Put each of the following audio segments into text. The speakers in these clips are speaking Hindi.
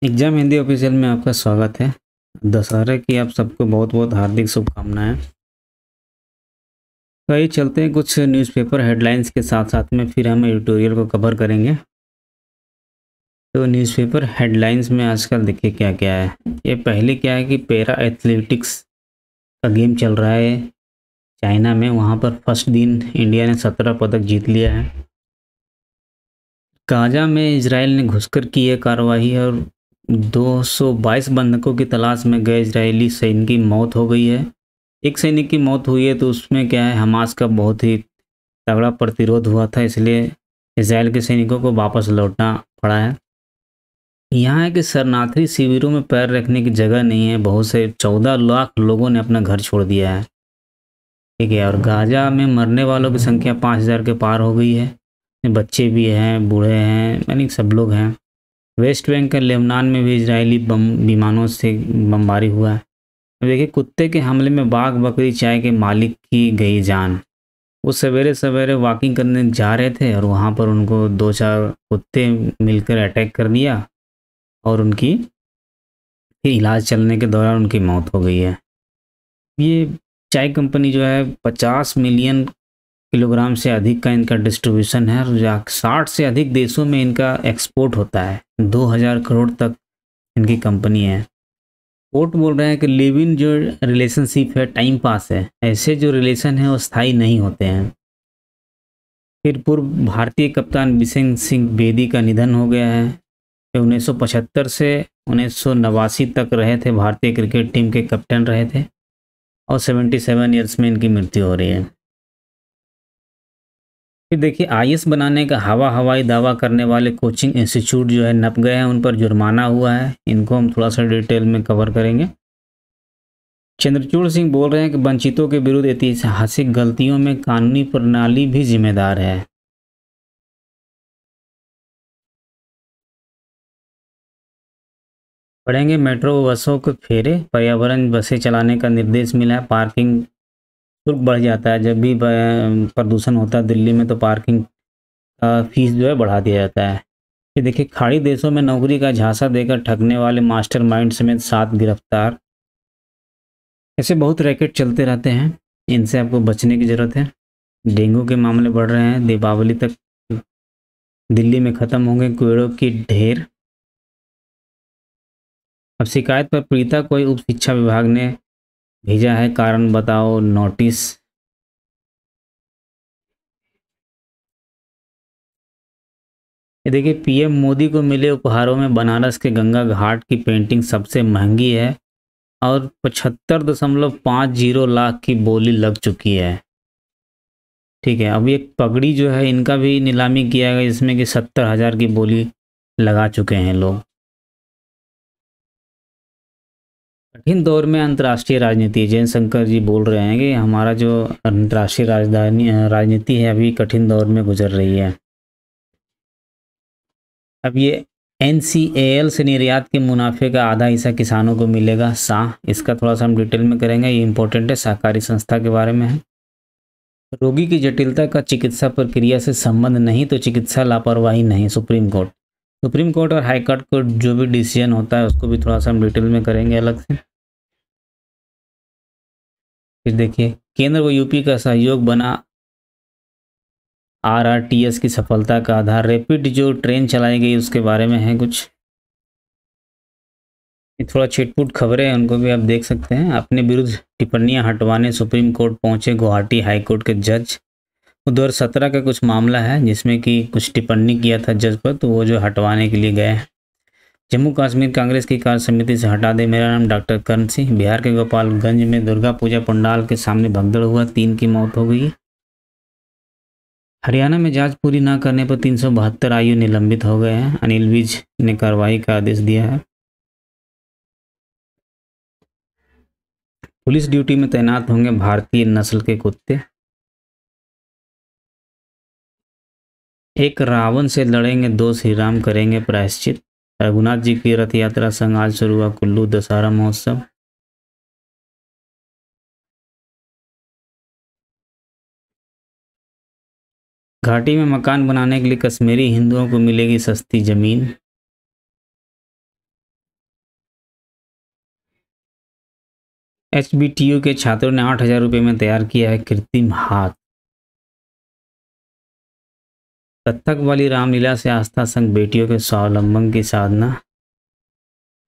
एग्जाम हिंदी ऑफिशियल में आपका स्वागत है। दशहरे की आप सबको बहुत बहुत हार्दिक शुभकामनाएं। तो आइए चलते हैं कुछ न्यूज़पेपर हेडलाइंस के साथ साथ में, फिर हम एडिटोरियल को कवर करेंगे। तो न्यूज़पेपर हेडलाइंस में आजकल देखिए क्या क्या है। ये पहले क्या है कि पैरा एथलेटिक्स का गेम चल रहा है चाइना में। वहाँ पर फर्स्ट दिन इंडिया ने 17 पदक जीत लिया है। गाजा में इजराइल ने घुसकर की है कार्रवाई और 222 बंधकों की तलाश में गए इजरायली सैनिक की मौत हो गई है। एक सैनिक की मौत हुई है तो उसमें क्या है, हमास का बहुत ही तगड़ा प्रतिरोध हुआ था, इसलिए इजराइल के सैनिकों को वापस लौटना पड़ा है। यहाँ है कि शरणार्थी शिविरों में पैर रखने की जगह नहीं है। बहुत से 14 लाख लोगों ने अपना घर छोड़ दिया है। ठीक है। और गाजा में मरने वालों की संख्या 5000 के पार हो गई है। बच्चे भी हैं, बूढ़े हैं, यानी सब लोग हैं। वेस्ट बैंक के लेबनान में भी इजरायली विमानों से बमबारी हुआ है। देखिए, कुत्ते के हमले में बाघ बकरी चाय के मालिक की गई जान। वो सवेरे सवेरे वॉकिंग करने जा रहे थे और वहाँ पर उनको 2-4 कुत्ते मिलकर अटैक कर दिया और उनकी इलाज चलने के दौरान उनकी मौत हो गई है। ये चाय कंपनी जो है 50 मिलियन किलोग्राम से अधिक का इनका डिस्ट्रीब्यूशन है और 60 से अधिक देशों में इनका एक्सपोर्ट होता है। 2000 करोड़ तक इनकी कंपनी है। कोर्ट बोल रहे हैं कि लिव इन जो रिलेशनशिप है टाइम पास है, ऐसे जो रिलेशन है वो स्थायी नहीं होते हैं। फिर पूर्व भारतीय कप्तान बिशन सिंह बेदी का निधन हो गया है। 1975 से 1989 तक रहे थे, भारतीय क्रिकेट टीम के कैप्टन रहे थे और 77 ईयर्स में इनकी मृत्यु हो रही है। फिर देखिए, आईएएस बनाने का हवाई दावा करने वाले कोचिंग इंस्टीट्यूट जो है नप गए हैं, उन पर जुर्माना हुआ है। इनको हम थोड़ा सा डिटेल में कवर करेंगे। चंद्रचूड़ सिंह बोल रहे हैं कि वंचितों के विरुद्ध ऐतिहासिक गलतियों में कानूनी प्रणाली भी जिम्मेदार है। पढ़ेंगे मेट्रो बसों के फेरे, पर्यावरण बसें चलाने का निर्देश मिला है। पार्किंग शुल्क बढ़ जाता है जब भी प्रदूषण होता है दिल्ली में, तो पार्किंग फीस जो है बढ़ा दिया जाता है। ये देखिए, खाड़ी देशों में नौकरी का झांसा देकर ठगने वाले मास्टरमाइंड समेत 7 गिरफ्तार। ऐसे बहुत रैकेट चलते रहते हैं, इनसे आपको बचने की ज़रूरत है। डेंगू के मामले बढ़ रहे हैं। दीपावली तक दिल्ली में ख़त्म होंगे कीड़ों की ढेर। अब शिकायत पर पीड़िता को उप शिक्षा विभाग ने भेजा है कारण बताओ नोटिस। ये देखिए, पीएम मोदी को मिले उपहारों में बनारस के गंगा घाट की पेंटिंग सबसे महंगी है और 75.50 लाख की बोली लग चुकी है। ठीक है। अब एक पगड़ी जो है इनका भी नीलामी किया गया, जिसमें कि 70,000 की बोली लगा चुके हैं लोग। कठिन दौर में अंतर्राष्ट्रीय राजनीति, जयशंकर जी बोल रहे हैं कि हमारा जो अंतर्राष्ट्रीय राजनीति है अभी कठिन दौर में गुजर रही है। अब ये NCAL से निर्यात के मुनाफे का आधा हिस्सा किसानों को मिलेगा। इसका थोड़ा सा हम डिटेल में करेंगे, ये इंपॉर्टेंट है, सहकारी संस्था के बारे में है। रोगी की जटिलता का चिकित्सा प्रक्रिया से संबंध नहीं तो चिकित्सा लापरवाही नहीं, सुप्रीम कोर्ट और हाई कोर्ट को जो भी डिसीजन होता है उसको भी थोड़ा सा हम डिटेल में करेंगे अलग से। फिर देखिए, केंद्र व यूपी का सहयोग बना RRTS की सफलता का आधार। रैपिड जो ट्रेन चलाई गई उसके बारे में है कुछ। थोड़ा छिटपुट खबरें हैं, उनको भी आप देख सकते हैं। अपने विरुद्ध टिप्पणियां हटवाने सुप्रीम कोर्ट पहुंचे गुवाहाटी हाई कोर्ट के जज। 2017 का कुछ मामला है जिसमें कि कुछ टिप्पणी किया था जज पर, तो वो जो हटवाने के लिए गए। जम्मू कश्मीर कांग्रेस की कार्य समिति से हटा दे, मेरा नाम डॉक्टर कर्ण सिंह। बिहार के गोपालगंज में दुर्गा पूजा पंडाल के सामने भगदड़ हुआ, 3 की मौत हो गई। हरियाणा में जांच पूरी न करने पर 372 आयु निलंबित हो गए हैं। अनिल विज ने कार्रवाई का आदेश दिया है। पुलिस ड्यूटी में तैनात होंगे भारतीय नस्ल के कुत्ते। एक रावण से लड़ेंगे 2 श्री राम, करेंगे प्रायश्चित। रघुनाथ जी की रथ यात्रा संग आज शुरू हुआ कुल्लू दशहरा महोत्सव। घाटी में मकान बनाने के लिए कश्मीरी हिंदुओं को मिलेगी सस्ती जमीन। HBTU के छात्रों ने 8,000 रुपये में तैयार किया है कृत्रिम हाथ। कथक वाली रामलीला से आस्था संग बेटियों के स्वावलंबन की साधना।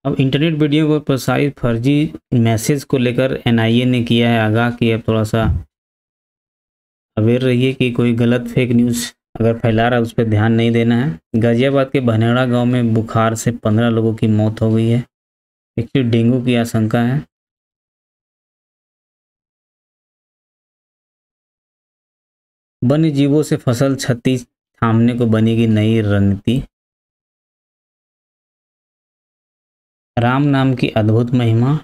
अब इंटरनेट वीडियो पर प्रसारित फर्जी मैसेज को लेकर NIA ने किया है आगाह कि अब थोड़ा सा अवेयर रहिए कि कोई गलत फेक न्यूज़ अगर फैला रहा है उस पर ध्यान नहीं देना है। गाजियाबाद के बनेड़ा गांव में बुखार से 15 लोगों की मौत हो गई है। एक्चुअली डेंगू की आशंका है। वन्य जीवों से फसल क्षति थामने को बनेगी नई रणनीति। राम नाम की अद्भुत महिमा।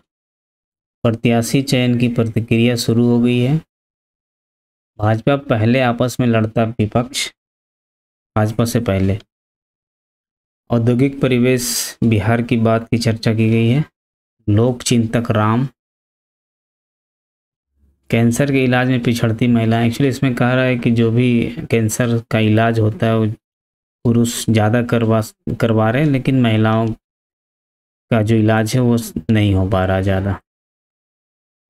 प्रत्याशी चयन की प्रक्रिया शुरू हो गई है। भाजपा पहले आपस में लड़ता विपक्ष, भाजपा से पहले। औद्योगिक परिवेश बिहार की बात की चर्चा की गई है। लोक चिंतक राम। कैंसर के इलाज में पिछड़ती महिलाएं। एक्चुअली इसमें कह रहा है कि जो भी कैंसर का इलाज होता है वो पुरुष ज़्यादा करवा रहे हैं, लेकिन महिलाओं का जो इलाज है वो नहीं हो पा रहा ज़्यादा।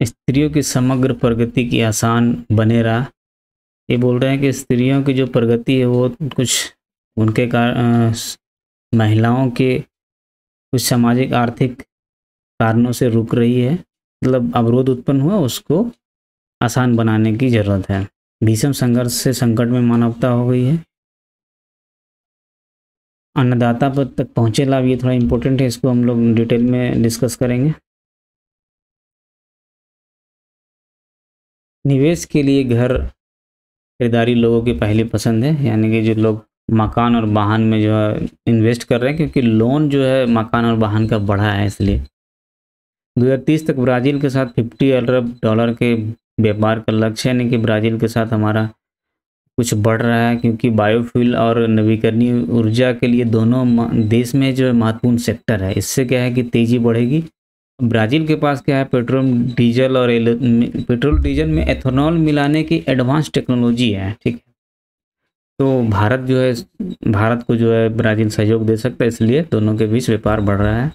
स्त्रियों की समग्र प्रगति की आसान बने रहा। ये बोल रहे हैं कि स्त्रियों की जो प्रगति है वो कुछ उनके महिलाओं के कुछ सामाजिक आर्थिक कारणों से रुक रही है, मतलब अवरोध उत्पन्न हुआ, उसको आसान बनाने की जरूरत है। भीषण संघर्ष से संकट में मानवता हो गई है। अन्नदाता पर तक पहुँचे लाभ, ये थोड़ा इम्पोर्टेंट है, इसको हम लोग डिटेल में डिस्कस करेंगे। निवेश के लिए घर खरीदारी लोगों की पहली पसंद है, यानी कि जो लोग मकान और वाहन में जो है इन्वेस्ट कर रहे हैं, क्योंकि लोन जो है मकान और वाहन का बढ़ा है, इसलिए 2030 तक ब्राज़ील के साथ $50 अरब के व्यापार का लक्ष्य है। यानी कि ब्राज़ील के साथ हमारा कुछ बढ़ रहा है, क्योंकि बायोफ्यूल और नवीकरणीय ऊर्जा के लिए दोनों देश में जो महत्वपूर्ण सेक्टर है। इससे क्या है कि तेज़ी बढ़ेगी। ब्राज़ील के पास क्या है, पेट्रोल डीजल में एथेनॉल मिलाने की एडवांस टेक्नोलॉजी है, ठीक है। तो भारत को जो है ब्राज़ील सहयोग दे सकता है, इसलिए दोनों के बीच व्यापार बढ़ रहा है।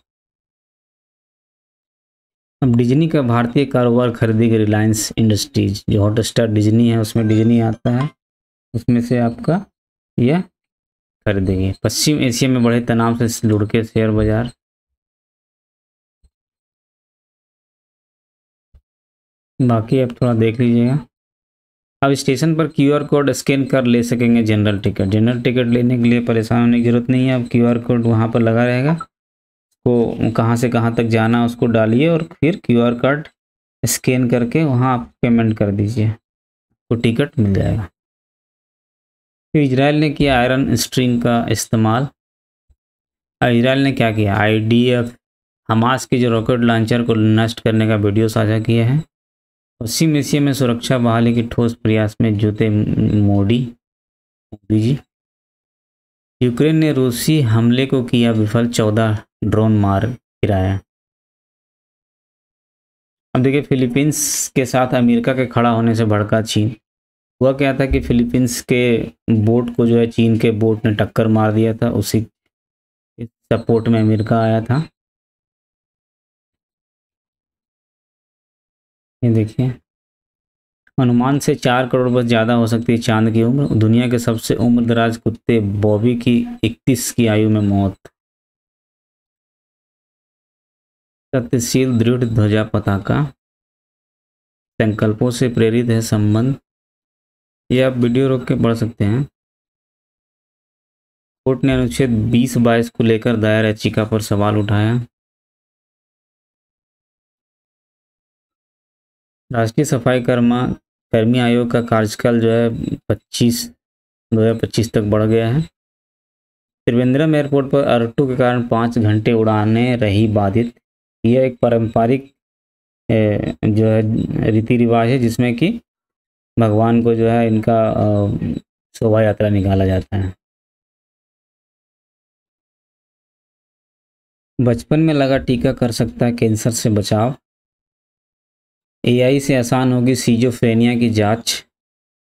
अब डिज्नी का भारतीय कारोबार खरीदेगी रिलायंस इंडस्ट्रीज। जो हॉटस्टार डिज्नी है उसमें डिज्नी आता है, उसमें से आपका यह खरीदेगी। पश्चिम एशिया में बढ़े तनाव से लुढ़के शेयर बाजार। बाकी अब थोड़ा देख लीजिएगा। अब स्टेशन पर QR कोड स्कैन कर ले सकेंगे जनरल टिकट। जनरल टिकट लेने के लिए परेशान होने की जरूरत नहीं है। अब QR कोड वहाँ पर लगा रहेगा, को कहाँ से कहाँ तक जाना उसको डालिए और फिर QR कोड स्कैन करके वहाँ आप पेमेंट कर दीजिए, तो टिकट मिल जाएगा। फिर इजराइल ने किया आयरन स्ट्रिंग का इस्तेमाल। इजराइल ने क्या किया, IDF हमास के जो रॉकेट लॉन्चर को नष्ट करने का वीडियो साझा किया है। पश्चिम एशिया में सुरक्षा बहाली के ठोस प्रयास में जुटे मोदी जी। यूक्रेन ने रूसी हमले को किया विफल, 14 ड्रोन मार गिराया। अब देखिए, फिलीपींस के साथ अमेरिका के खड़ा होने से भड़का चीन। हुआ क्या था कि फिलीपींस के बोट को जो है चीन के बोट ने टक्कर मार दिया था, उसी सपोर्ट में अमेरिका आया था। ये देखिए, अनुमान से 4 करोड़ बस ज़्यादा हो सकती है चांद की उम्र। दुनिया के सबसे उम्र दराज कुत्ते बॉबी की 31 की आयु में मौत। सत्यशील दृढ़ ध्वजा पताका, संकल्पों से प्रेरित है संबंध। ये आप वीडियो रोक के पढ़ सकते हैं। कोर्ट ने अनुच्छेद 20-22 को लेकर दायर याचिका पर सवाल उठाया। राष्ट्रीय सफाई कर्मी आयोग का कार्यकाल जो है 25 2025 तक बढ़ गया है। त्रिवेंद्रम एयरपोर्ट पर अर्टू के कारण 5 घंटे उड़ानें रही बाधित। यह एक पारंपरिक जो है रीति रिवाज है जिसमें कि भगवान को जो है इनका शोभा यात्रा निकाला जाता है। बचपन में लगा टीका कर सकता है कैंसर से बचाव। एआई से आसान होगी सीजोफ्रेनिया की जांच।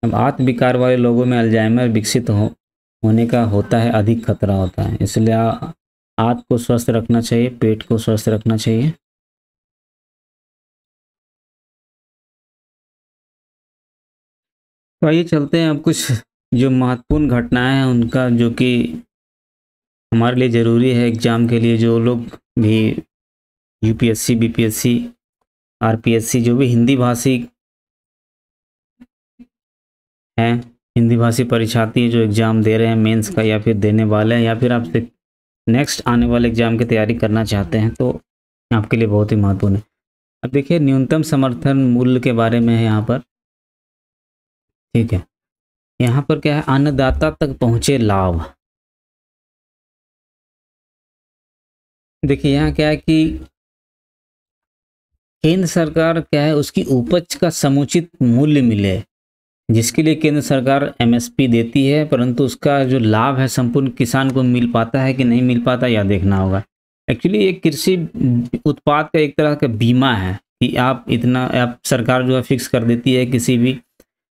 अब आत्म विकार वाले लोगों में अल्जाइमर विकसित होने का होता है, अधिक खतरा होता है, इसलिए आंत को स्वस्थ रखना चाहिए, पेट को स्वस्थ रखना चाहिए। तो आइए चलते हैं अब कुछ जो महत्वपूर्ण घटनाएं हैं उनका, जो कि हमारे लिए ज़रूरी है एग्ज़ाम के लिए। जो लोग भी यूपीएससी, बीपीएससी, आरपीएससी, जो भी हिंदी भाषी हैं, हिंदी भाषी परीक्षार्थी जो एग्ज़ाम दे रहे हैं मेंस का, या फिर देने वाले हैं, या फिर आपसे नेक्स्ट आने वाले एग्ज़ाम की तैयारी करना चाहते हैं, तो आपके लिए बहुत ही महत्वपूर्ण है। अब देखिए न्यूनतम समर्थन मूल्य के बारे में है यहाँ पर, ठीक है। यहाँ पर क्या है, अन्नदाता तक पहुँचे लाभ। देखिए यहाँ क्या है कि केंद्र सरकार क्या है, उसकी उपज का समुचित मूल्य मिले, जिसके लिए केंद्र सरकार एमएसपी देती है, परंतु उसका जो लाभ है संपूर्ण किसान को मिल पाता है कि नहीं मिल पाता, यह देखना होगा। एक्चुअली एक कृषि उत्पाद का एक तरह का बीमा है कि आप इतना, आप सरकार जो है फिक्स कर देती है किसी भी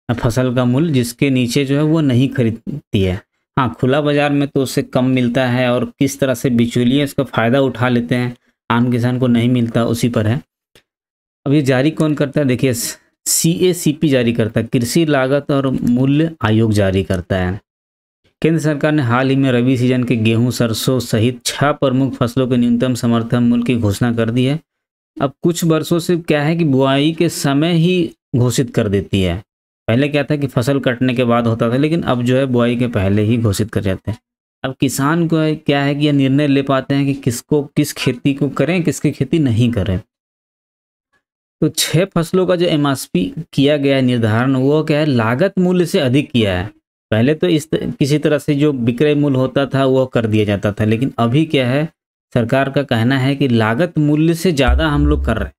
फसल का मूल्य, जिसके नीचे जो है वो नहीं खरीदती है। हाँ, खुला बाजार में तो उससे कम मिलता है, और किस तरह से बिचौलिए इसका फ़ायदा उठा लेते हैं, आम किसान को नहीं मिलता, उसी पर है। अब ये जारी कौन करता है, देखिए सीएसीपी जारी करता है, कृषि लागत और मूल्य आयोग जारी करता है। केंद्र सरकार ने हाल ही में रबी सीजन के गेहूं, सरसों सहित 6 प्रमुख फसलों के न्यूनतम समर्थन मूल्य की घोषणा कर दी है। अब कुछ वर्षों से क्या है कि बुआई के समय ही घोषित कर देती है। पहले क्या था कि फसल कटने के बाद होता था, लेकिन अब जो है बुआई के पहले ही घोषित कर जाते हैं। अब किसान को क्या है कि यह निर्णय ले पाते हैं कि किसको किस खेती को करें, किसकी खेती नहीं करें। तो 6 फसलों का जो एमएसपी किया गया है निर्धारण, वो क्या है, लागत मूल्य से अधिक किया है। पहले तो किसी तरह से जो विक्रय मूल्य होता था वो कर दिया जाता था, लेकिन अभी क्या है, सरकार का कहना है कि लागत मूल्य से ज़्यादा हम लोग कर रहे हैं।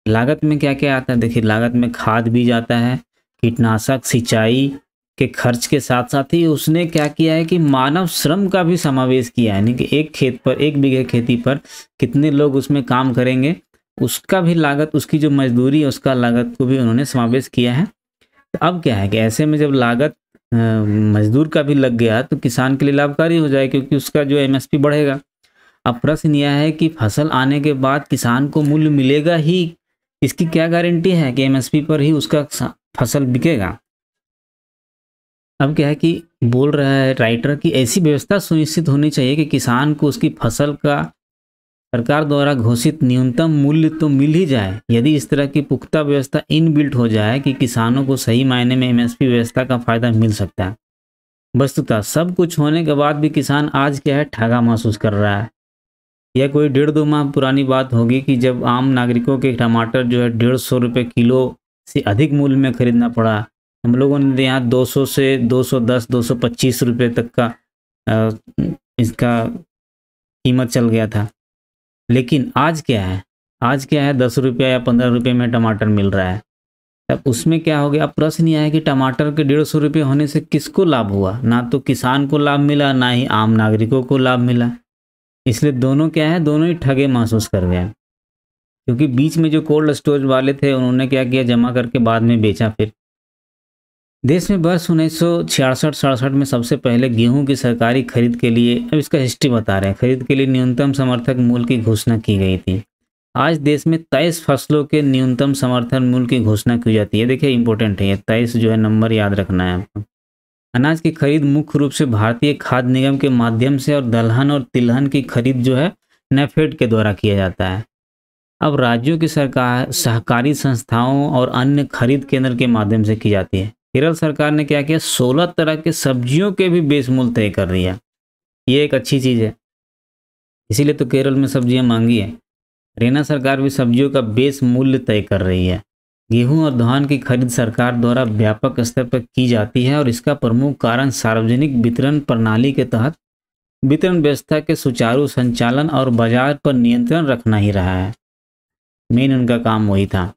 लागत में क्या क्या आता है, देखिए लागत में खाद बीज आता है, कीटनाशक, सिंचाई के खर्च के साथ साथ ही उसने क्या किया है कि मानव श्रम का भी समावेश किया है, यानी कि एक खेत पर, 1 बीघे खेती पर कितने लोग उसमें काम करेंगे, उसका भी लागत, उसकी जो मजदूरी है उसका लागत को भी उन्होंने समावेश किया है। तो अब क्या है कि ऐसे में जब लागत मजदूर का भी लग गया तो किसान के लिए लाभकारी हो जाए, क्योंकि उसका जो एमएसपी बढ़ेगा। अब प्रश्न यह है कि फसल आने के बाद किसान को मूल्य मिलेगा ही, इसकी क्या गारंटी है कि एमएसपी पर ही उसका फसल बिकेगा। अब क्या है कि बोल रहा है राइटर की ऐसी व्यवस्था सुनिश्चित होनी चाहिए कि किसान को उसकी फसल का सरकार द्वारा घोषित न्यूनतम मूल्य तो मिल ही जाए। यदि इस तरह की पुख्ता व्यवस्था इनबिल्ट हो जाए कि किसानों को सही मायने में एमएसपी व्यवस्था का फायदा मिल सकता है। वस्तुतः सब कुछ होने के बाद भी किसान आज क्या है, ठगा महसूस कर रहा है। यह कोई 1.5-2 माह पुरानी बात होगी कि जब आम नागरिकों के टमाटर जो है 150 रुपये किलो से अधिक मूल्य में खरीदना पड़ा। हम लोगों ने यहाँ 200 से 210, 225 रुपये तक का इसका कीमत चल गया था। लेकिन आज क्या है, आज क्या है, 10 रुपये या 15 रुपये में टमाटर मिल रहा है। तब उसमें क्या हो गया, अब प्रश्न यह है कि टमाटर के 150 रुपये होने से किसको लाभ हुआ, ना तो किसान को लाभ मिला, ना ही आम नागरिकों को लाभ मिला। इसलिए दोनों क्या है, दोनों ही ठगे महसूस कर गए, क्योंकि बीच में जो कोल्ड स्टोरेज वाले थे उन्होंने क्या किया, जमा करके बाद में बेचा। फिर देश में वर्ष 1966-67 में सबसे पहले गेहूं की सरकारी खरीद के लिए, अब इसका हिस्ट्री बता रहे हैं, खरीद के लिए न्यूनतम समर्थक मूल्य की घोषणा की गई थी। आज देश में 23 फसलों के न्यूनतम समर्थन मूल्य की घोषणा की जाती है। देखिए इंपॉर्टेंट है ये 23 जो है, नंबर याद रखना है आपको। अनाज की खरीद मुख्य रूप से भारतीय खाद्य निगम के माध्यम से, और दलहन और तिलहन की खरीद जो है नेफेड के द्वारा किया जाता है। अब राज्यों की सरकार सहकारी संस्थाओं और अन्य खरीद केंद्र के माध्यम से की जाती है। केरल सरकार ने क्या किया, 16 तरह के सब्जियों के भी बेस मूल्य तय कर दिया। ये एक अच्छी चीज़ है, इसीलिए तो केरल में सब्जियां महंगी है। हरियाणा सरकार भी सब्जियों का बेस मूल्य तय कर रही है। गेहूं और धान की खरीद सरकार द्वारा व्यापक स्तर पर की जाती है और इसका प्रमुख कारण सार्वजनिक वितरण प्रणाली के तहत वितरण व्यवस्था के सुचारू संचालन और बाजार पर नियंत्रण रखना ही रहा है। मेन उनका काम वही था।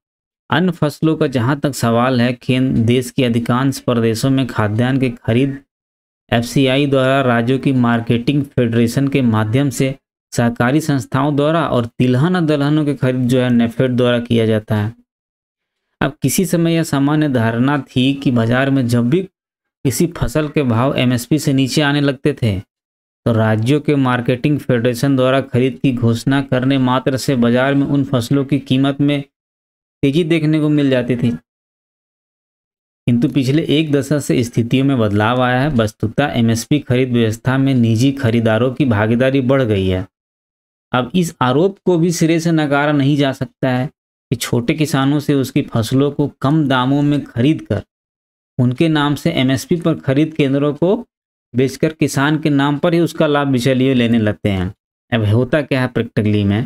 अन्य फसलों का जहां तक सवाल है, केंद्र देश के अधिकांश प्रदेशों में खाद्यान्न की खरीद एफसीआई द्वारा राज्यों की मार्केटिंग फेडरेशन के माध्यम से सहकारी संस्थाओं द्वारा और तिलहन और दलहनों की खरीद जो है नेफेड द्वारा किया जाता है। अब किसी समय यह सामान्य धारणा थी कि बाजार में जब भी किसी फसल के भाव एमएसपी से नीचे आने लगते थे तो राज्यों के मार्केटिंग फेडरेशन द्वारा खरीद की घोषणा करने मात्र से बाजार में उन फसलों की कीमत में तेजी देखने को मिल जाती थी। किंतु पिछले एक दशक से स्थितियों में बदलाव आया है। वस्तुतः एमएसपी खरीद व्यवस्था में निजी खरीदारों की भागीदारी बढ़ गई है। अब इस आरोप को भी सिरे से नकारा नहीं जा सकता है कि छोटे किसानों से उसकी फसलों को कम दामों में खरीद कर उनके नाम से एमएसपी पर खरीद केंद्रों को बेचकर किसान के नाम पर ही उसका लाभ बिचौलिए लेने लगते हैं। अब होता क्या है प्रैक्टिकली में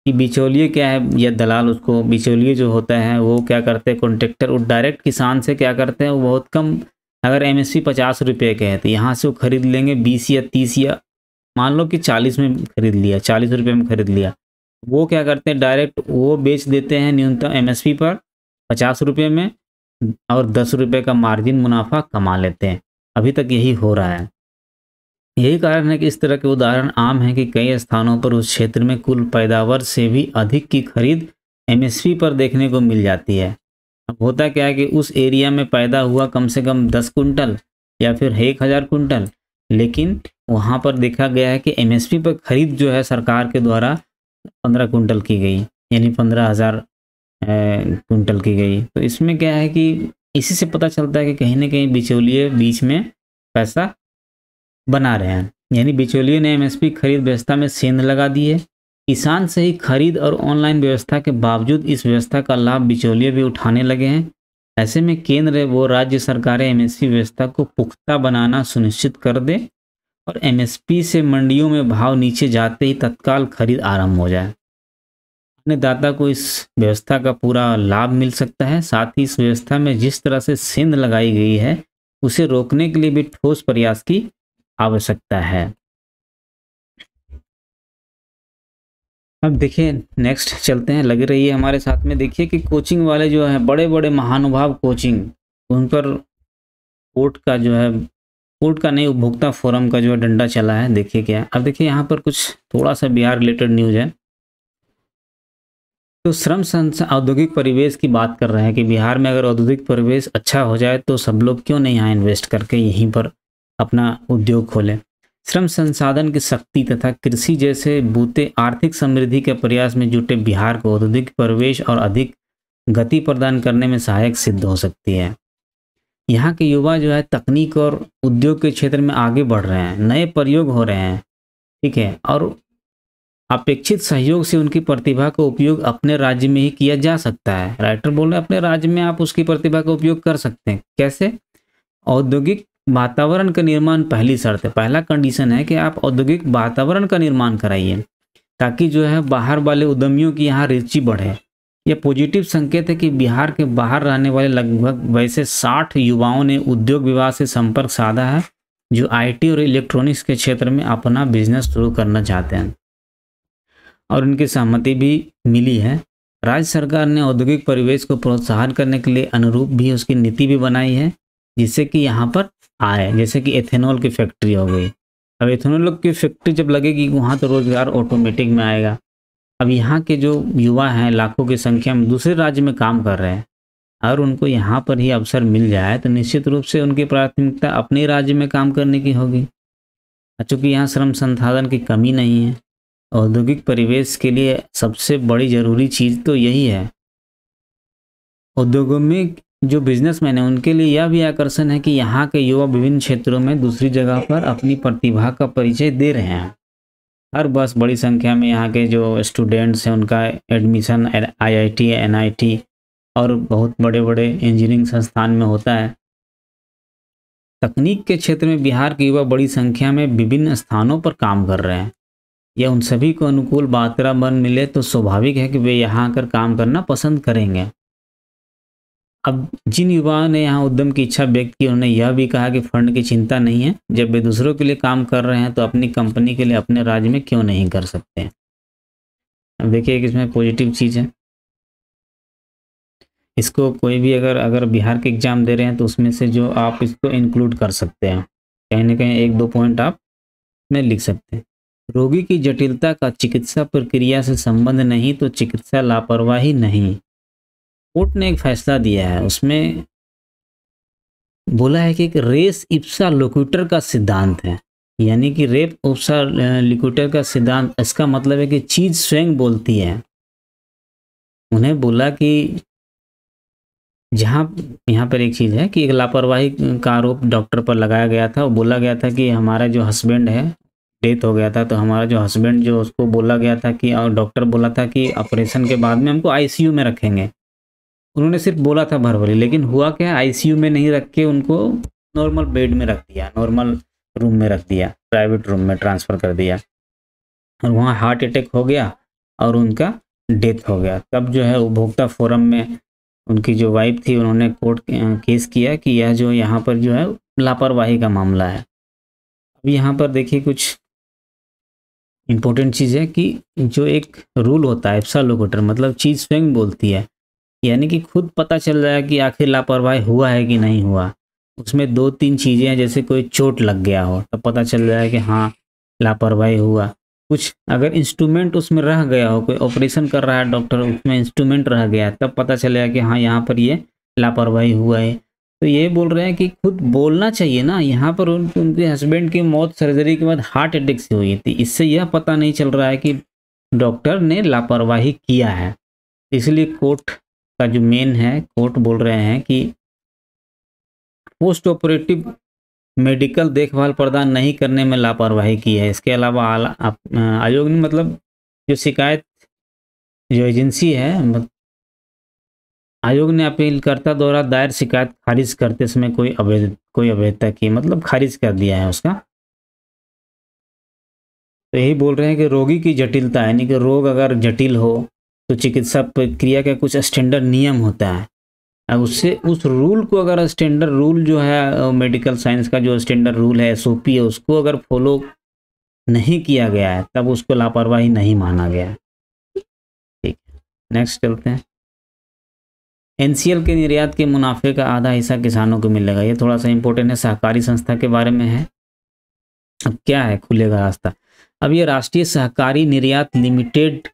कि बिचौलिए क्या है या दलाल, उसको बिचौलिए जो होता है वो क्या करते हैं, कॉन्ट्रैक्टर वो डायरेक्ट किसान से क्या करते हैं, वो बहुत कम, अगर एमएसपी 50 रुपये के है तो यहाँ से वो खरीद लेंगे 20 या 30 या मान लो कि 40 में खरीद लिया, 40 रुपये में खरीद लिया। वो क्या करते हैं डायरेक्ट वो बेच देते हैं न्यूनतम एमएसपी पर 50 रुपये में और 10 रुपये का मार्जिन मुनाफा कमा लेते हैं। अभी तक यही हो रहा है। यही कारण है कि इस तरह के उदाहरण आम हैं कि कई स्थानों पर उस क्षेत्र में कुल पैदावार से भी अधिक की खरीद एमएसपी पर देखने को मिल जाती है। अब होता क्या है कि उस एरिया में पैदा हुआ कम से कम 10 कुंटल या फिर 1000 कुंटल, लेकिन वहाँ पर देखा गया है कि एमएसपी पर खरीद जो है सरकार के द्वारा 15 कुंटल की गई, यानी 15,000 कुंटल की गई। तो इसमें क्या है कि इसी से पता चलता है कि कहीं ना कहीं बिचौलिए बीच में पैसा बना रहे हैं, यानी बिचौलिए ने एमएसपी खरीद व्यवस्था में सेंध लगा दी है। किसान से ही खरीद और ऑनलाइन व्यवस्था के बावजूद इस व्यवस्था का लाभ बिचौलिए भी उठाने लगे हैं। ऐसे में केंद्र व राज्य सरकारें एमएसपी व्यवस्था को पुख्ता बनाना सुनिश्चित कर दे और एमएसपी से मंडियों में भाव नीचे जाते ही तत्काल खरीद आरंभ हो जाए। अन्नदाता को इस व्यवस्था का पूरा लाभ मिल सकता है। साथ ही इस व्यवस्था में जिस तरह से सेंध लगाई गई है उसे रोकने के लिए भी ठोस प्रयास की आवश्यकता है। अब देखिए नेक्स्ट चलते हैं, लगे रहिए हमारे साथ में। देखिए कि कोचिंग वाले जो है बड़े बड़े महानुभाव कोचिंग, उन पर कोर्ट का जो है, कोर्ट का नहीं उपभोक्ता फोरम का जो है डंडा चला है। देखिए क्या है, अब देखिए यहाँ पर कुछ थोड़ा सा बिहार रिलेटेड न्यूज है। तो श्रम संसाधन औद्योगिक परिवेश की बात कर रहे हैं कि बिहार में अगर औद्योगिक परिवेश अच्छा हो जाए तो सब लोग क्यों नहीं यहाँ इन्वेस्ट करके यहीं पर अपना उद्योग खोलें। श्रम संसाधन की शक्ति तथा कृषि जैसे बूते आर्थिक समृद्धि के प्रयास में जुटे बिहार को औद्योगिक परिवेश और अधिक गति प्रदान करने में सहायक सिद्ध हो सकती है। यहाँ के युवा जो है तकनीक और उद्योग के क्षेत्र में आगे बढ़ रहे हैं, नए प्रयोग हो रहे हैं, ठीक है, और अपेक्षित सहयोग से उनकी प्रतिभा का उपयोग अपने राज्य में ही किया जा सकता है। राइटर बोल रहे हैं अपने राज्य में आप उसकी प्रतिभा का उपयोग कर सकते हैं। कैसे? औद्योगिक वातावरण का निर्माण पहली शर्त है, पहला कंडीशन है कि आप औद्योगिक वातावरण का निर्माण कराइए ताकि जो है बाहर वाले उद्यमियों की यहाँ रुचि बढ़े। यह पॉजिटिव संकेत है कि बिहार के बाहर रहने वाले लगभग वैसे 60 युवाओं ने उद्योग विभाग से संपर्क साधा है जो आईटी और इलेक्ट्रॉनिक्स के क्षेत्र में अपना बिजनेस शुरू करना चाहते हैं और उनकी सहमति भी मिली है। राज्य सरकार ने औद्योगिक परिवेश को प्रोत्साहन करने के लिए अनुरूप भी उसकी नीति भी बनाई है जिससे कि यहाँ पर आए, जैसे कि एथेनॉल की फैक्ट्री हो गई। अब एथेनॉल की फैक्ट्री जब लगेगी वहाँ तो रोजगार ऑटोमेटिक में आएगा। अब यहाँ के जो युवा हैं लाखों की संख्या में दूसरे राज्य में काम कर रहे हैं और उनको यहाँ पर ही अवसर मिल जाए तो निश्चित रूप से उनकी प्राथमिकता अपने राज्य में काम करने की होगी। चूँकि यहाँ श्रम संसाधन की कमी नहीं है, औद्योगिक परिवेश के लिए सबसे बड़ी जरूरी चीज़ तो यही है। उद्योगों में जो बिजनेसमैन है उनके लिए यह भी आकर्षण है कि यहाँ के युवा विभिन्न क्षेत्रों में दूसरी जगह पर अपनी प्रतिभा का परिचय दे रहे हैं। हर वर्ष बड़ी संख्या में यहाँ के जो स्टूडेंट्स हैं उनका एडमिशन आईआईटी, एनआईटी और बहुत बड़े बड़े इंजीनियरिंग संस्थान में होता है। तकनीक के क्षेत्र में बिहार के युवा बड़ी संख्या में विभिन्न स्थानों पर काम कर रहे हैं। यह उन सभी को अनुकूल वातावरण मिले तो स्वाभाविक है कि वे यहाँ आकर काम करना पसंद करेंगे। अब जिन युवाओं ने यहाँ उद्यम की इच्छा व्यक्त की, उन्होंने यह भी कहा कि फंड की चिंता नहीं है, जब वे दूसरों के लिए काम कर रहे हैं तो अपनी कंपनी के लिए अपने राज्य में क्यों नहीं कर सकते हैं। अब देखिए कि इसमें पॉजिटिव चीज़ है। इसको कोई भी अगर बिहार के एग्ज़ाम दे रहे हैं तो उसमें से जो आप इसको इंक्लूड कर सकते हैं, कहीं न कहीं 1-2 पॉइंट आप में लिख सकते हैं। रोगी की जटिलता का चिकित्सा प्रक्रिया से संबंध नहीं तो चिकित्सा लापरवाही नहीं। कोर्ट ने एक फैसला दिया है, उसमें बोला है कि एक रेस इप्सा लोक्यूटर का सिद्धांत है, यानी कि रेप इप्सा लोक्यूटर का सिद्धांत, इसका मतलब है कि चीज़ स्वयं बोलती है। उन्हें बोला कि जहाँ यहाँ पर एक चीज़ है कि एक लापरवाही का आरोप डॉक्टर पर लगाया गया था। वो बोला गया था कि हमारा जो हस्बैंड है, डेथ हो गया था, तो हमारा जो हस्बैंड जो उसको बोला गया था कि, और डॉक्टर बोला था कि ऑपरेशन के बाद में हमको आईसीयू में रखेंगे। उन्होंने सिर्फ बोला था भरभरी, लेकिन हुआ क्या, आईसीयू में नहीं रख के उनको नॉर्मल बेड में रख दिया, नॉर्मल रूम में रख दिया, प्राइवेट रूम में ट्रांसफ़र कर दिया, और वहाँ हार्ट अटैक हो गया और उनका डेथ हो गया। तब जो है उपभोक्ता फोरम में उनकी जो वाइफ थी, उन्होंने कोर्ट केस किया कि यह जो यहाँ पर जो है लापरवाही का मामला है। अब यहाँ पर देखिए कुछ इम्पोर्टेंट चीज़ है कि जो एक रूल होता है इप्सा लोक्यूटर, मतलब चीज़ स्वयं बोलती है, यानी कि खुद पता चल जाए कि आखिर लापरवाही हुआ है कि नहीं हुआ। उसमें 2-3 चीज़ें हैं, जैसे कोई चोट लग गया हो तब पता चल जाए कि हाँ लापरवाही हुआ। कुछ अगर इंस्ट्रूमेंट उसमें रह गया हो, कोई ऑपरेशन कर रहा है डॉक्टर, उसमें इंस्ट्रूमेंट रह गया है, तब पता चलेगा कि हाँ यहाँ पर ये लापरवाही हुआ है। तो ये बोल रहे हैं कि खुद बोलना चाहिए ना। यहाँ पर उनके हस्बैंड की मौत सर्जरी के बाद हार्ट अटैक से हुई थी, इससे यह पता नहीं चल रहा है कि डॉक्टर ने लापरवाही किया है। इसलिए कोर्ट का जो मेन है, कोर्ट बोल रहे हैं कि पोस्ट ऑपरेटिव मेडिकल देखभाल प्रदान नहीं करने में लापरवाही की है। इसके अलावा आयोग ने, मतलब जो शिकायत जो एजेंसी है, आयोग ने अपीलकर्ता द्वारा दायर शिकायत खारिज करते समय कोई अवैधता की, मतलब खारिज कर दिया है उसका। तो यही बोल रहे हैं कि रोगी की जटिलता, यानी कि रोग अगर जटिल हो तो चिकित्सा प्रक्रिया का कुछ स्टैंडर्ड नियम होता है। अब उससे उस रूल को, अगर स्टैंडर्ड रूल जो है मेडिकल साइंस का जो स्टैंडर्ड रूल है, एसओपी है, उसको अगर फॉलो नहीं किया गया है तब उसको लापरवाही नहीं माना गया है। ठीक, नेक्स्ट चलते हैं। एनसीएल के निर्यात के मुनाफे का आधा हिस्सा किसानों को मिलेगा। ये थोड़ा सा इंपॉर्टेंट है, सहकारी संस्था के बारे में है। अब क्या है, खुलेगा रास्ता। अब ये राष्ट्रीय सहकारी निर्यात लिमिटेड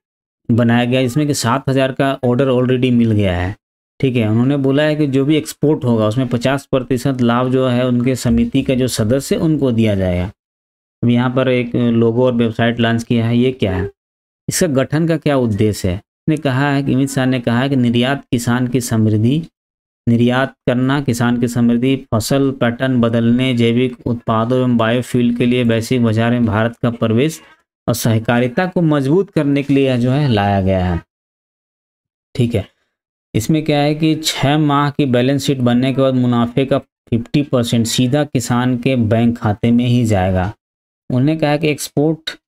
बनाया गया, इसमें कि 7,000 का ऑर्डर ऑलरेडी मिल गया है। ठीक है, उन्होंने बोला है कि जो भी एक्सपोर्ट होगा उसमें 50% लाभ जो है उनके समिति का जो सदस्य उनको दिया जाएगा। अब यहाँ पर एक लोगो और वेबसाइट लॉन्च किया है। ये क्या है, इसका गठन का क्या उद्देश्य है? ने कहा है कि अमित शाह ने कहा है कि निर्यात किसान की समृद्धि, निर्यात करना किसान की समृद्धि, फसल पैटर्न बदलने, जैविक उत्पादों एवं बायोफ्यूल के लिए वैश्विक बाजार में भारत का प्रवेश और सहकारिता को मजबूत करने के लिए जो है लाया गया है। ठीक है, इसमें क्या है कि 6 माह की बैलेंस शीट बनने के बाद मुनाफे का 50% सीधा किसान के बैंक खाते में ही जाएगा। उन्होंने कहा कि एक्सपोर्ट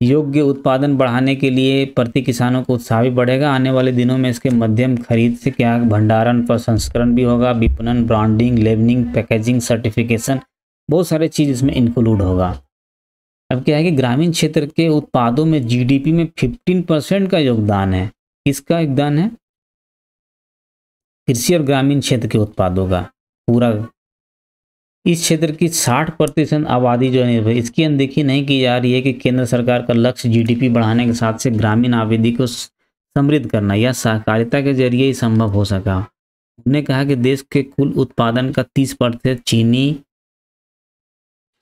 योग्य उत्पादन बढ़ाने के लिए प्रति किसानों को उत्साह भी बढ़ेगा। आने वाले दिनों में इसके मध्यम खरीद से क्या भंडारण पर संस्करण भी होगा, विपणन, ब्रांडिंग, लेबलिंग, पैकेजिंग, सर्टिफिकेशन, बहुत सारे चीज़ इसमें इंक्लूड होगा। अब क्या है कि ग्रामीण क्षेत्र के उत्पादों में जीडीपी में 15% का योगदान है। किसका योगदान है? कृषि और ग्रामीण क्षेत्र के उत्पादों का। पूरा इस क्षेत्र की 60% आबादी जो है, इसकी अनदेखी नहीं की जा रही है कि केंद्र सरकार का लक्ष्य जीडीपी बढ़ाने के साथ से ग्रामीण आबादी को समृद्ध करना, यह सहकारिता के जरिए ही संभव हो सका। उन्होंने कहा कि देश के कुल उत्पादन का 30%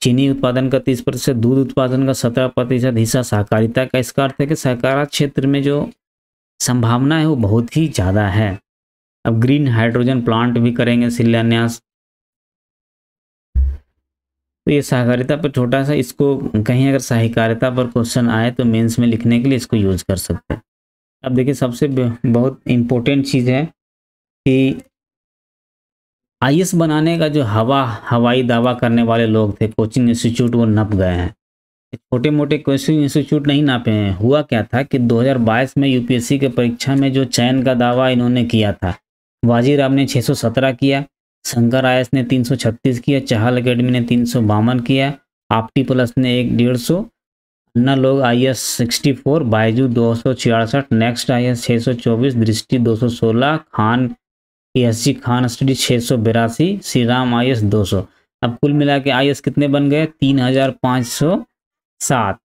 चीनी उत्पादन का 30%, दूध उत्पादन का 17% हिस्सा सहकारिता का। इसका अर्थ है कि सहकारिता क्षेत्र में जो संभावना है वो बहुत ही ज़्यादा है। अब ग्रीन हाइड्रोजन प्लांट भी करेंगे शिलान्यास। तो ये सहकारिता पर छोटा सा, इसको कहीं अगर सहकारिता पर क्वेश्चन आए तो मेंस में लिखने के लिए इसको यूज कर सकते हैं। अब देखिए सबसे बहुत इम्पोर्टेंट चीज़ है कि आईएएस बनाने का जो हवाई दावा करने वाले लोग थे, कोचिंग इंस्टीट्यूट, वो नप गए हैं। छोटे मोटे कोचिंग इंस्टीट्यूट नहीं नापे हैं। हुआ क्या था कि 2022 में यूपीएससी के परीक्षा में जो चयन का दावा इन्होंने किया था, बाजीराव ने 617 किया, शंकर आईएएस ने 336 किया, चहल अकेडमी ने 352 किया, आपटी प्लस ने 150, अन्ना लोग आईएएस 64, बायजू 266, नेक्स्ट आईएएस 624, दृष्टि 216, Khan ASG Khan study 682, Shri Ram IAS 200। अब कुल मिला के आईएएस कितने बन गए? 3507।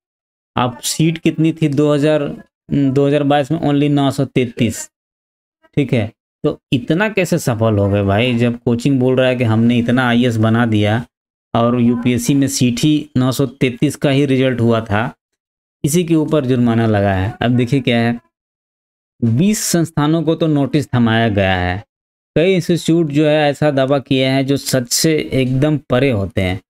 अब सीट कितनी थी 2022 में? ओनली 933। ठीक है, तो इतना कैसे सफल हो गए भाई? जब कोचिंग बोल रहा है कि हमने इतना आईएएस बना दिया और यूपीएससी में सीट ही 933 का ही रिजल्ट हुआ था, इसी के ऊपर जुर्माना लगा है। अब देखिए क्या है, 20 संस्थानों को तो नोटिस थमाया गया है। कई इंस्टीट्यूट जो है ऐसा दावा किए हैं जो सच से एकदम परे होते हैं।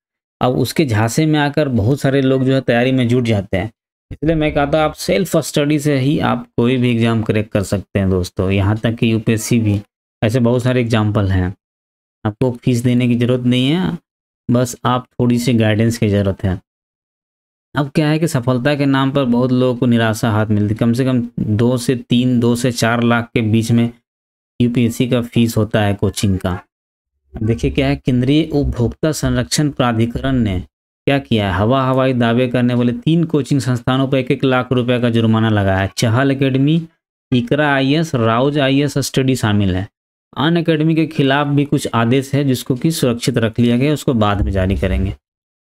अब उसके झांसे में आकर बहुत सारे लोग जो है तैयारी में जुट जाते हैं। इसलिए मैं कहता आप सेल्फ स्टडी से ही आप कोई भी एग्ज़ाम क्रैक कर सकते हैं दोस्तों, यहाँ तक कि यूपीएससी भी। ऐसे बहुत सारे एग्जाम्पल हैं। आपको फीस देने की ज़रूरत नहीं है, बस आप थोड़ी सी गाइडेंस की ज़रूरत है। अब क्या है कि सफलता के नाम पर बहुत लोगों को निराशा हाथ मिलती। कम से कम 2 से 3, 2 से 4 लाख के बीच में यूपीएससी का फीस होता है कोचिंग का। अब देखिए क्या है, केंद्रीय उपभोक्ता संरक्षण प्राधिकरण ने क्या किया है, हवाई दावे करने वाले 3 कोचिंग संस्थानों पर 1-1 लाख रुपए का जुर्माना लगाया है। चहल अकेडमी, इकरा आईएएस, राउज आईएएस स्टडी शामिल है। अन अकेडमी के खिलाफ भी कुछ आदेश है जिसको कि सुरक्षित रख लिया गया, उसको बाद में जारी करेंगे।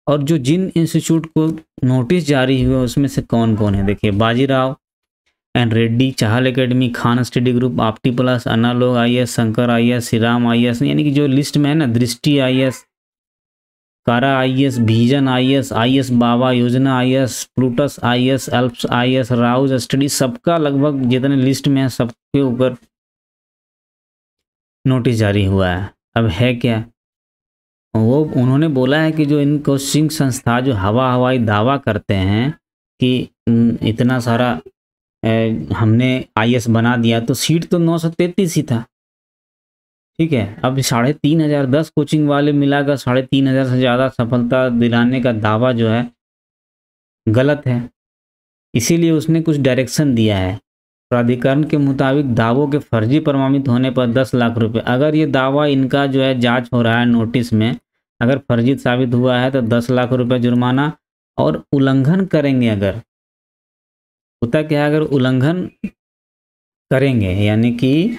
और जो जिन इंस्टीट्यूट को नोटिस जारी हुए उसमें से कौन कौन है देखिए, Bajirao and Reddy, Chahal academy, Khan study group, Apti plus, analog IAS, Shankar IAS, Shri Ram IAS, यानी कि जो लिस्ट में है ना, दृष्टि आईएएस, कारा आईएएस, विजन आईएएस, आईएएस बाबा योजना IAS, Plutus IAS, Alps IAS, Rouse study, सबका लगभग जितने लिस्ट में है सबके ऊपर नोटिस जारी हुआ है। अब है क्या, वो उन्होंने बोला है कि जो इन कोचिंग संस्था जो हवाई दावा करते हैं कि इतना सारा हमने आईएएस बना दिया, तो सीट तो 933 ही था। ठीक है, अब 3500 10 कोचिंग वाले मिलाकर 3500 से ज़्यादा सफलता दिलाने का दावा जो है गलत है। इसीलिए उसने कुछ डायरेक्शन दिया है। प्राधिकरण के मुताबिक दावों के फर्जी प्रमाणित होने पर 10 लाख रुपए, अगर ये दावा इनका जो है जांच हो रहा है नोटिस में, अगर फर्जी साबित हुआ है तो 10 लाख रुपए जुर्माना, और उल्लंघन करेंगे, अगर होता क्या है, अगर उल्लंघन करेंगे यानी कि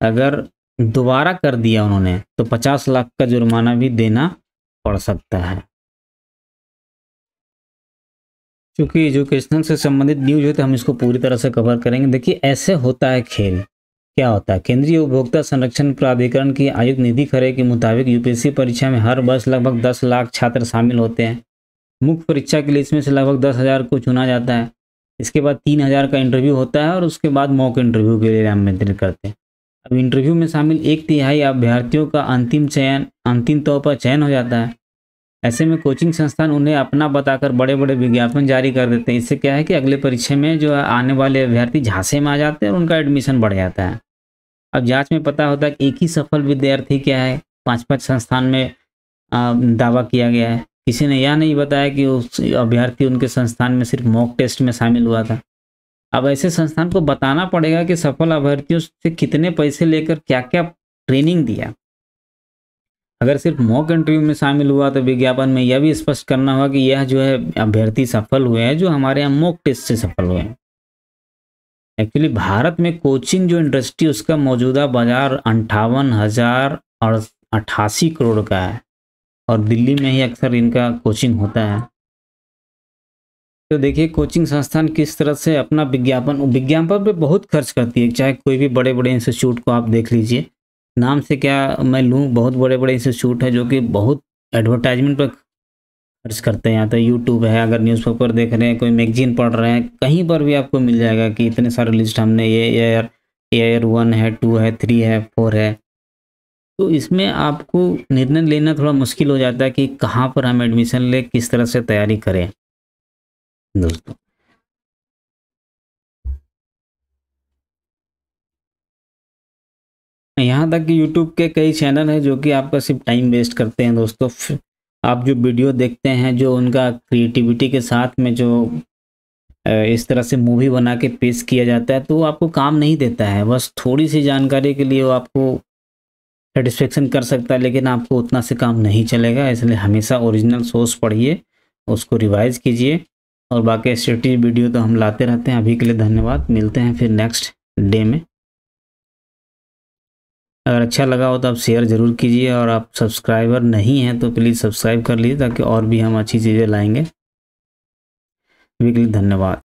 अगर दोबारा कर दिया उन्होंने तो 50 लाख का जुर्माना भी देना पड़ सकता है। क्योंकि एजुकेशनल से संबंधित न्यूज है तो हम इसको पूरी तरह से कवर करेंगे। देखिए ऐसे होता है खेल। क्या होता है, केंद्रीय उपभोक्ता संरक्षण प्राधिकरण की आयुक्त निधि खरे के मुताबिक यूपीएससी परीक्षा में हर वर्ष लगभग 10 लाख छात्र शामिल होते हैं। मुख्य परीक्षा के लिए इसमें से लगभग 10,000 को चुना जाता है। इसके बाद 3,000 का इंटरव्यू होता है और उसके बाद मॉक इंटरव्यू के लिए आमंत्रित करते हैं। अब इंटरव्यू में शामिल 1/3 अभ्यर्थियों का अंतिम तौर पर चयन हो जाता है। ऐसे में कोचिंग संस्थान उन्हें अपना बताकर बड़े बड़े विज्ञापन जारी कर देते हैं। इससे क्या है कि अगले परीक्षा में जो आने वाले अभ्यर्थी झांसे में आ जाते हैं और उनका एडमिशन बढ़ जाता है। अब जांच में पता होता है कि एक ही सफल विद्यार्थी क्या है 5-5 संस्थान में दावा किया गया है। किसी ने यह नहीं बताया कि उस अभ्यर्थी उनके संस्थान में सिर्फ मॉक टेस्ट में शामिल हुआ था। अब ऐसे संस्थान को बताना पड़ेगा कि सफल अभ्यर्थियों से कितने पैसे लेकर क्या क्या ट्रेनिंग दिया। अगर सिर्फ मॉक इंटरव्यू में शामिल हुआ तो विज्ञापन में यह भी स्पष्ट करना होगा कि यह जो है अभ्यर्थी सफल हुए हैं जो हमारे यहाँ मॉक टेस्ट से सफल हुए हैं। एक्चुअली भारत में कोचिंग जो इंडस्ट्री उसका मौजूदा बाजार 58,088 करोड़ का है और दिल्ली में ही अक्सर इनका कोचिंग होता है। तो देखिए कोचिंग संस्थान किस तरह से अपना विज्ञापन पे बहुत खर्च करती है। चाहे कोई भी बड़े बड़े इंस्टीट्यूट को आप देख लीजिए, नाम से क्या मैं लूँ, बहुत बड़े बड़े इंस्टीट्यूट है जो कि बहुत एडवर्टाइजमेंट पर खर्च करते हैं। यहाँ तो यूट्यूब है, अगर न्यूज़पेपर देख रहे हैं, कोई मैगजीन पढ़ रहे हैं, कहीं पर भी आपको मिल जाएगा कि इतने सारे लिस्ट हमने ये ईयर 1 है, 2 है, 3 है, 4 है। तो इसमें आपको निर्णय लेना थोड़ा मुश्किल हो जाता है कि कहाँ पर हम एडमिशन लें, किस तरह से तैयारी करें दोस्तों। यहाँ तक कि यूट्यूब के कई चैनल हैं जो कि आपका सिर्फ टाइम वेस्ट करते हैं दोस्तों। आप जो वीडियो देखते हैं, जो उनका क्रिएटिविटी के साथ में जो इस तरह से मूवी बना के पेश किया जाता है, तो वो आपको काम नहीं देता है। बस थोड़ी सी जानकारी के लिए वो आपको सेटिस्फेक्शन कर सकता है, लेकिन आपको उतना से काम नहीं चलेगा। इसलिए हमेशा ओरिजिनल सोर्स पढ़िए, उसको रिवाइज कीजिए, और बाकी स्ट्रेटजी वीडियो तो हम लाते रहते हैं। अभी के लिए धन्यवाद, मिलते हैं फिर नेक्स्ट डे में। अगर अच्छा लगा हो तो आप शेयर ज़रूर कीजिए, और आप सब्सक्राइबर नहीं हैं तो प्लीज़ सब्सक्राइब कर लीजिए, ताकि और भी हम अच्छी चीज़ें लाएंगे। अभी के लिए धन्यवाद।